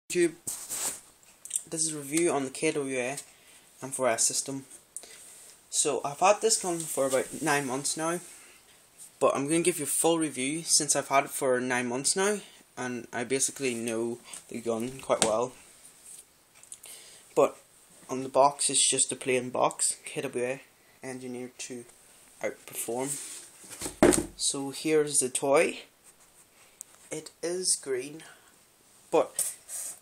YouTube, this is a review on the KWA M4A system. So I've had this gun for about 9 months now, but I'm going to give you a full review since I've had it for 9 months now and I basically know the gun quite well. But on the box it's just a plain box, KWA, engineered to outperform. So here's the toy. It is green, but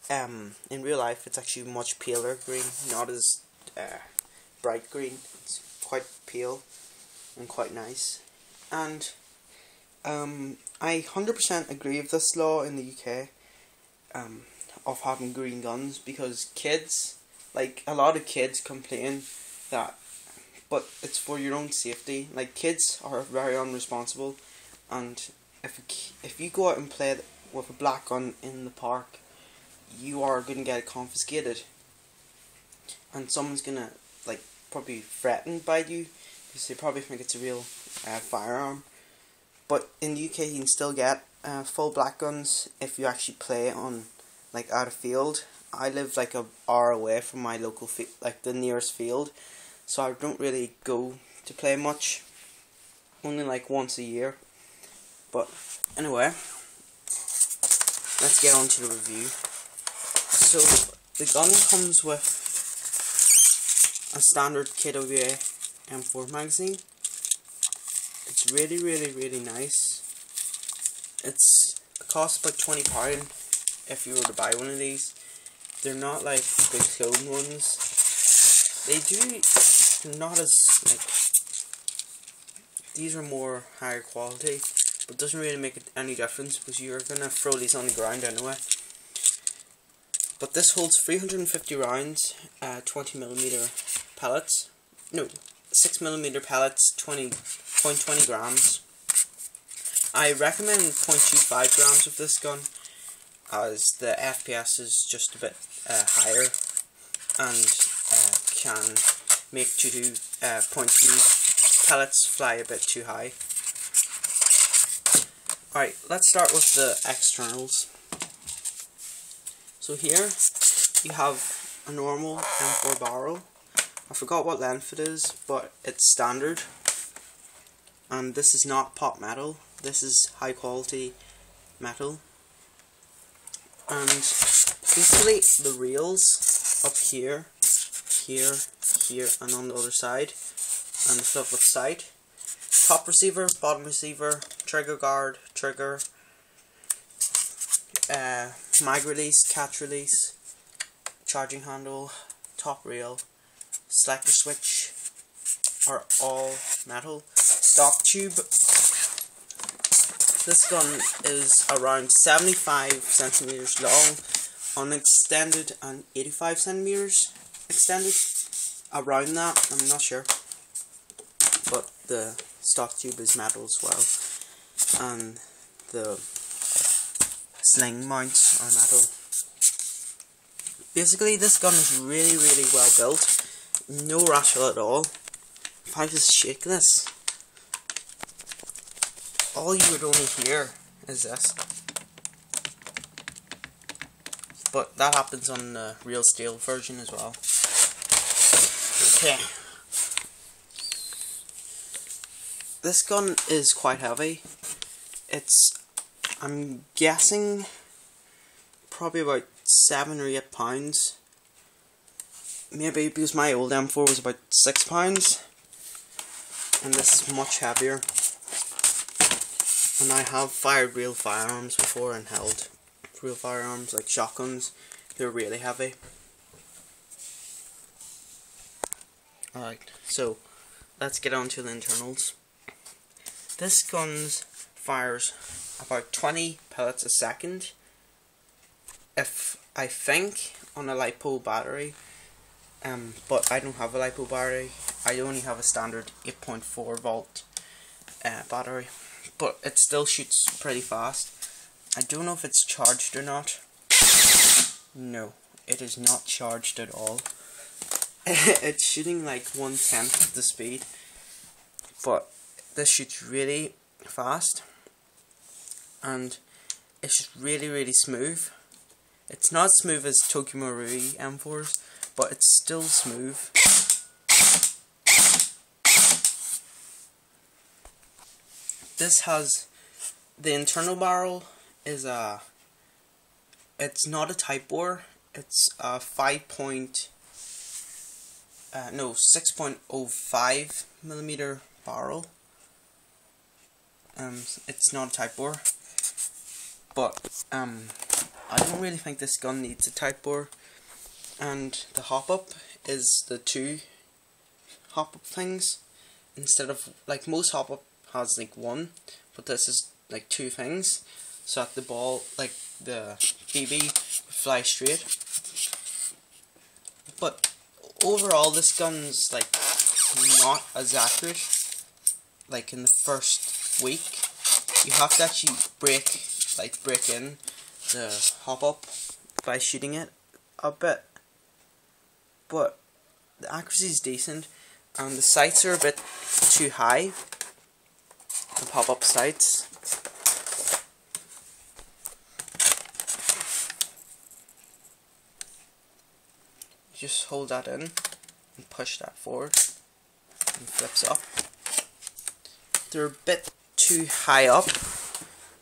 in real life it's actually much paler green, not as bright green. It's quite pale and quite nice. And I 100% agree with this law in the UK of having green guns, because kids, like a lot of kids complain that, but it's for your own safety. Like, kids are very unresponsible, and if you go out and play with a black gun in the park, you are going to get it confiscated, and someone's going to probably threatened by you because they probably think it's a real firearm. But in the UK you can still get full black guns if you actually play on out of field. I live an hour away from my local the nearest field, so I don't really go to play much, only once a year. But anyway, let's get on to the review. So the gun comes with a standard KWA M4 magazine. It's really nice. It costs about £20 if you were to buy one of these. They're not like the clone ones. They're not as these are more higher quality, but it doesn't really make any difference because you're gonna throw these on the ground anyway. But this holds 350 rounds, 20mm pellets. No, 6mm pellets, 0.20 grams. I recommend 0.25 grams of this gun, as the FPS is just a bit higher and can make 0.2 pellets fly a bit too high. Alright, let's start with the externals. So here you have a normal M4 barrel. I forgot what length it is, but it's standard. And this is not pot metal, this is high quality metal. And basically the rails up here, here, and on the other side, and the flip of side. Top receiver, bottom receiver, trigger guard, trigger, mag release, catch release, charging handle, top rail, selector switch are all metal. Stock tube. This gun is around 75 centimeters long, unextended, and 85 centimeters extended. Around that, I'm not sure, but the stock tube is metal as well, and the sling mounts are metal. Basically, this gun is really well built. No rattle at all. If I just shake this, all you would only hear is this. But that happens on the real steel version as well. Okay. This gun is quite heavy. I'm guessing, probably about 7 or 8 pounds. Maybe because my old M4 was about 6 pounds. And this is much heavier. And I have fired real firearms before and held real firearms like shotguns. They're really heavy. Alright, so let's get on to the internals. This gun fires about 20 pellets a second, I think, on a LiPo battery. But I don't have a LiPo battery. I only have a standard 8.4 volt battery. But it still shoots pretty fast. I don't know if it's charged or not. No, it is not charged at all. It's shooting 1/10 of the speed. But this shoots really fast. And it's just really smooth. It's not as smooth as Tokyo Marui M4s, but it's still smooth. This has the internal barrel is it's not a Type bore. It's a 6.05 millimeter barrel. It's not a Type bore, but I don't really think this gun needs a Type bore. And the hop up is the 2 hop up things instead of, like, most hop up has like 1, but this is like 2 things, so that the ball, like the BB, fly straight. But overall, this gun's like not as accurate. Like in the first week, you have to actually break in the hop up by shooting it a bit. But the accuracy is decent, and the sights are a bit too high. The pop-up sights. Just hold that in and push that forward, and flips up. They're a bit too high up,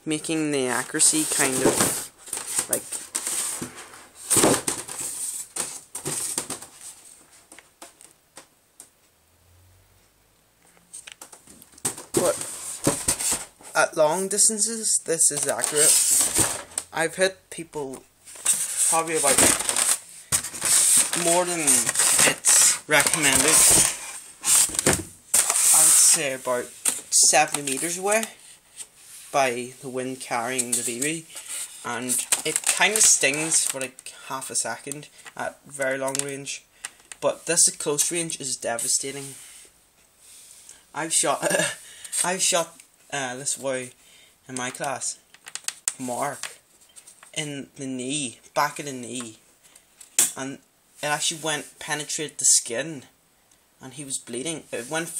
making the accuracy kind of like at long distances, this is accurate. I've hit people probably about more than it's recommended. I'd say about 70 meters away by the wind carrying the BB, and it kind of stings for like half a second at very long range, but this at close range is devastating. I've shot this boy in my class, Mark, in the knee, back of the knee, and it actually penetrated the skin, and he was bleeding. It went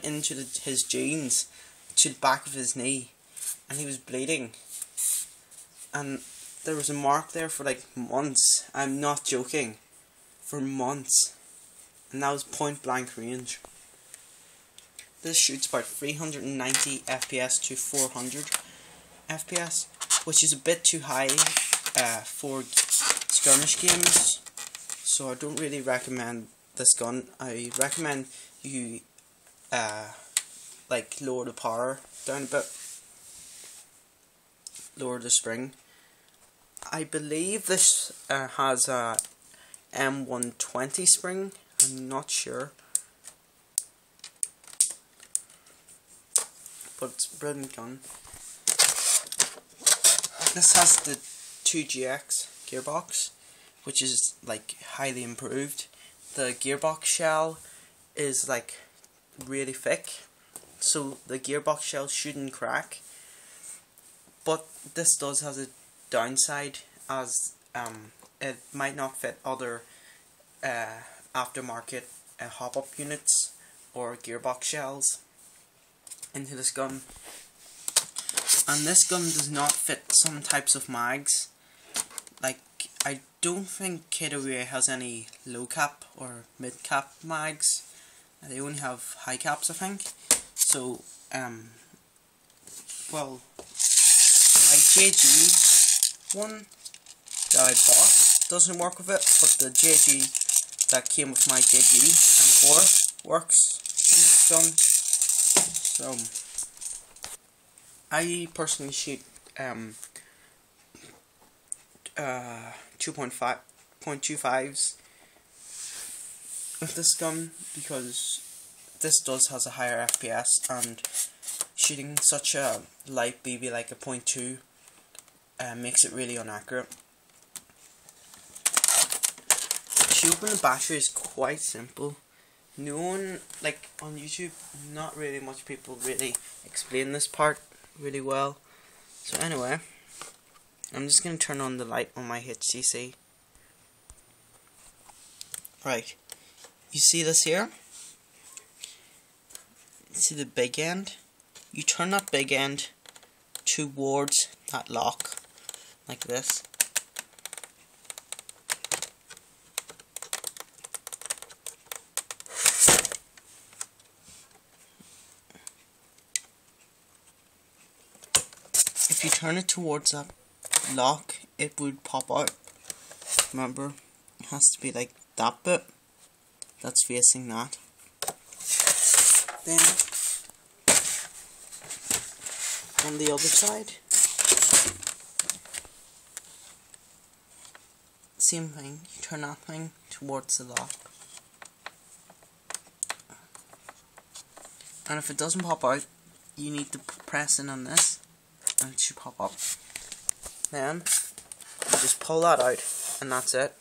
into his jeans to the back of his knee, and he was bleeding, and there was a mark there for like months. I'm not joking, for months, and that was point blank range. This shoots about 390 FPS to 400 FPS, which is a bit too high for skirmish games, so I don't really recommend this gun. I recommend you like lower the power down a bit, lower the spring. I believe this has a M120 spring, I'm not sure. But it's a brilliant gun. This has the 2GX gearbox, which is like highly improved. The gearbox shell is like really thick, so the gearbox shell shouldn't crack. But this does have a downside, as it might not fit other aftermarket hop-up units or gearbox shells into this gun, and this gun does not fit some types of mags. Like, I don't think KWA has any low cap or mid cap mags. They only have high caps, I think. So well, my JG one that I bought doesn't work with it, but the JG that came with my JG M4 works in this gun. So I personally shoot 2.25s with this gun, because this has a higher FPS, and shooting such a light BB like a .2 makes it really inaccurate. To open the battery is quite simple. No one, like on YouTube, not really much people really explain this part really well. So anyway, I'm just going to turn on the light on my HTC. Right, you see this here? See the big end? You turn that big end towards that lock, like this. if you turn it towards that lock, it would pop out. Remember, it has to be like that bit that's facing that. Then on the other side, same thing, you turn that thing towards the lock. And if it doesn't pop out, you need to press in on this and it should pop up. Then you just pull that out and that's it.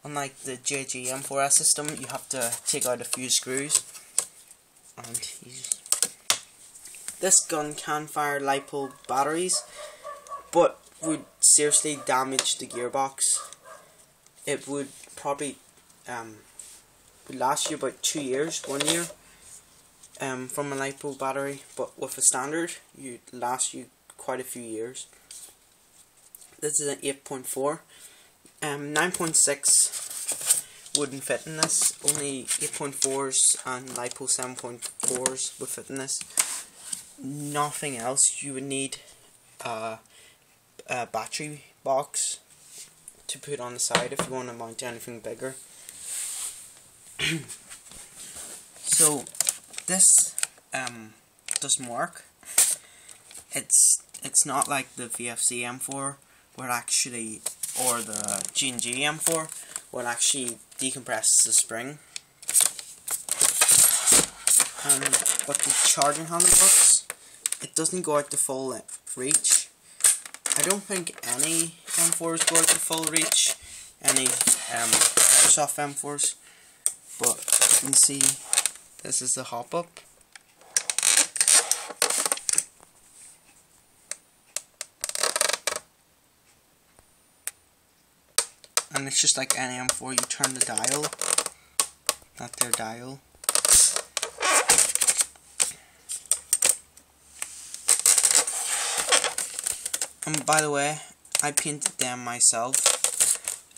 Unlike the JG M4A system, you have to take out a few screws. And this gun can fire LiPo batteries, but would seriously damage the gearbox. It would probably would last you about 2 years, 1 year from a LiPo battery, but with a standard, it last you quite a few years. This is an 8.4. 9.6 wouldn't fit in this. Only 8.4s and LiPo 7.4s would fit in this. Nothing else. You would need a battery box to put on the side if you want to mount anything bigger. So this doesn't work. It's not like the VFC M4 where actually, or the G&G M4 where it actually decompresses the spring. But the charging handle works. It doesn't go out to full reach. I don't think any M4s go out to full reach. Any airsoft M4s. But you can see this is the hop up. And it's just like any M4, you turn the dial, not their dial. And by the way, I painted them myself.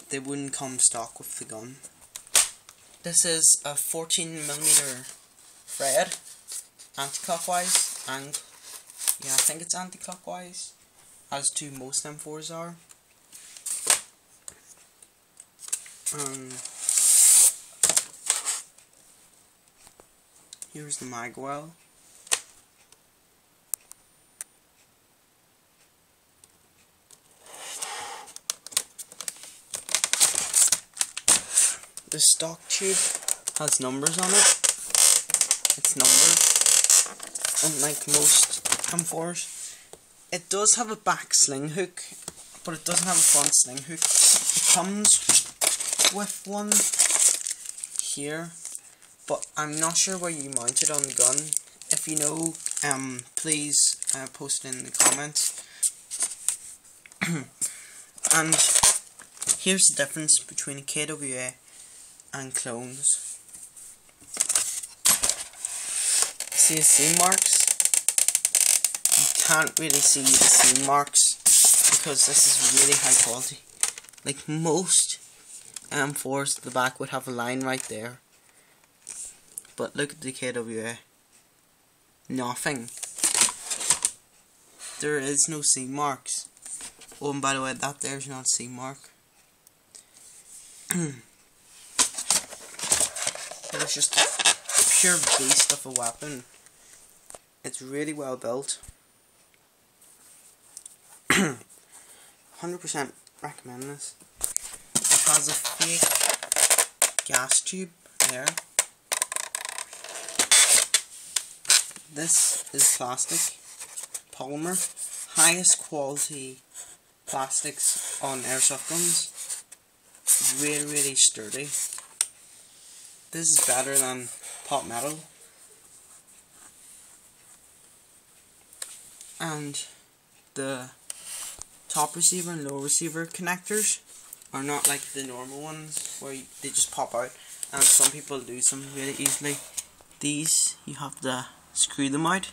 They wouldn't come stock with the gun. This is a 14mm thread, anti-clockwise, and yeah, I think it's anti-clockwise, as do most M4s are. Here's the mag well. The stock tube has numbers on it. It's numbered, unlike most M4s. It does have a back sling hook, but it doesn't have a front sling hook. It comes with one here, but I'm not sure where you mount it on the gun. If you know, please post it in the comments. And here's the difference between a KWA and clones. See the seam marks? You can't really see the seam marks because this is really high quality. Like most M4s, the back would have a line right there. But look at the KWA. Nothing. There is no seam marks. Oh, and by the way, that there's not a seam mark. It's just a pure beast of a weapon. It's really well built. 100% recommend this. It has a fake gas tube there. This is plastic, polymer, highest quality plastics on airsoft guns. Really sturdy. This is better than pot metal. And the top receiver and low receiver connectors are not like the normal ones where they just pop out, and some people lose them really easily. These, you have to screw them out.